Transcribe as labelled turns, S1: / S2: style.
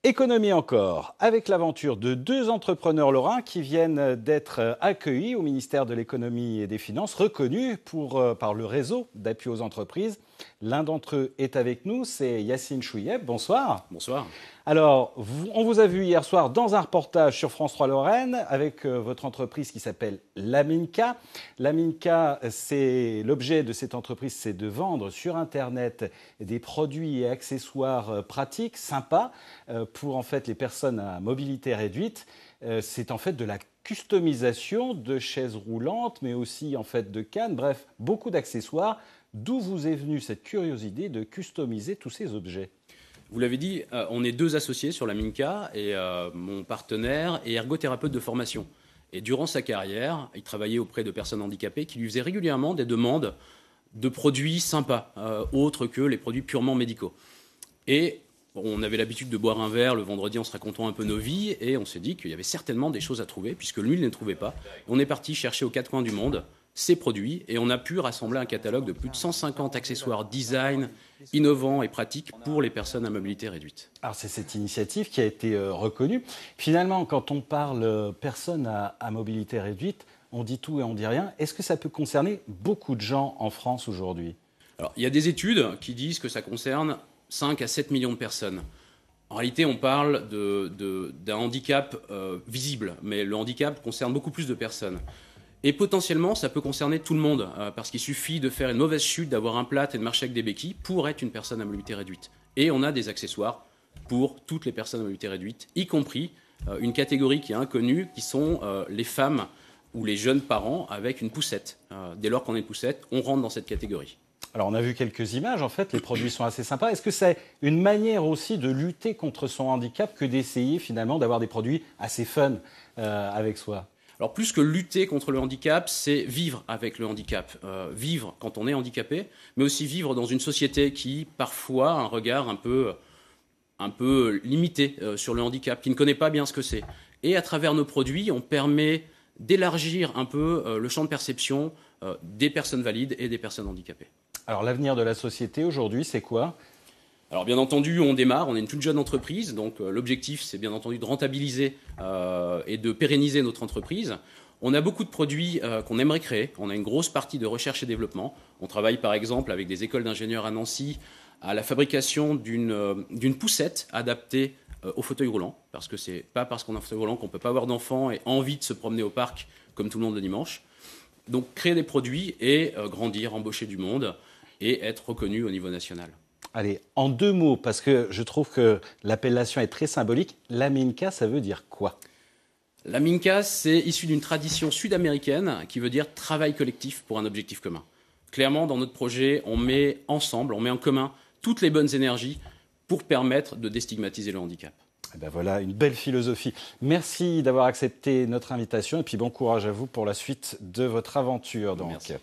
S1: Économie encore, avec l'aventure de deux entrepreneurs lorrains qui viennent d'être accueillis au ministère de l'économie et des finances, reconnus par le réseau d'appui aux entreprises. L'un d'entre eux est avec nous, c'est Yacine Chouieb. Bonsoir.
S2: Bonsoir.
S1: Alors, on vous a vu hier soir dans un reportage sur France 3 Lorraine avec votre entreprise qui s'appelle Laminka. Laminka, l'objet de cette entreprise, c'est de vendre sur Internet des produits et accessoires pratiques, sympas, pour en fait les personnes à mobilité réduite. C'est en fait de la customisation de chaises roulantes, mais aussi en fait de cannes, bref, beaucoup d'accessoires. D'où vous est venue cette curieuse idée de customiser tous ces objets ?
S2: Vous l'avez dit, on est deux associés sur Laminka et mon partenaire est ergothérapeute de formation. Et durant sa carrière, il travaillait auprès de personnes handicapées qui lui faisaient régulièrement des demandes de produits sympas, autres que les produits purement médicaux. Et on avait l'habitude de boire un verre le vendredi en se racontant un peu nos vies et on s'est dit qu'il y avait certainement des choses à trouver puisque lui, il ne les trouvait pas. On est parti chercher aux quatre coins du monde ces produits et on a pu rassembler un catalogue de plus de 150 accessoires design, innovants et pratiques pour les personnes à mobilité réduite.
S1: Alors c'est cette initiative qui a été reconnue. Finalement, quand on parle personnes à mobilité réduite, on dit tout et on dit rien. Est-ce que ça peut concerner beaucoup de gens en France aujourd'hui ?
S2: Alors, il y a des études qui disent que ça concerne 5 à 7 millions de personnes. En réalité, on parle d'un handicap visible, mais le handicap concerne beaucoup plus de personnes. Et potentiellement, ça peut concerner tout le monde, parce qu'il suffit de faire une mauvaise chute, d'avoir un plâtre et de marcher avec des béquilles pour être une personne à mobilité réduite. Et on a des accessoires pour toutes les personnes à mobilité réduite, y compris une catégorie qui est inconnue, qui sont les femmes ou les jeunes parents avec une poussette. Dès lors qu'on a une poussette, on rentre dans cette catégorie.
S1: Alors, on a vu quelques images, en fait, les produits sont assez sympas. Est-ce que c'est une manière aussi de lutter contre son handicap que d'essayer finalement d'avoir des produits assez fun avec soi ?
S2: Alors plus que lutter contre le handicap, c'est vivre avec le handicap. Vivre quand on est handicapé, mais aussi vivre dans une société qui, parfois, a un regard un peu limité sur le handicap, qui ne connaît pas bien ce que c'est. Et à travers nos produits, on permet d'élargir un peu le champ de perception des personnes valides et des personnes handicapées.
S1: Alors l'avenir de la société aujourd'hui, c'est quoi ?
S2: Alors bien entendu, on démarre, on est une toute jeune entreprise, donc l'objectif c'est bien entendu de rentabiliser et de pérenniser notre entreprise. On a beaucoup de produits qu'on aimerait créer, on a une grosse partie de recherche et développement. On travaille par exemple avec des écoles d'ingénieurs à Nancy à la fabrication d'une poussette adaptée au fauteuil roulant, parce que c'est pas parce qu'on a un fauteuil roulant qu'on ne peut pas avoir d'enfants et envie de se promener au parc comme tout le monde le dimanche. Donc créer des produits et grandir, embaucher du monde et être reconnu au niveau national.
S1: Allez, en deux mots, parce que je trouve que l'appellation est très symbolique, Laminka, ça veut dire quoi ?
S2: Laminka, c'est issu d'une tradition sud-américaine qui veut dire travail collectif pour un objectif commun. Clairement, dans notre projet, on met ensemble, on met en commun toutes les bonnes énergies pour permettre de déstigmatiser le handicap.
S1: Et ben voilà, une belle philosophie. Merci d'avoir accepté notre invitation et puis bon courage à vous pour la suite de votre aventure. Donc.
S2: Merci.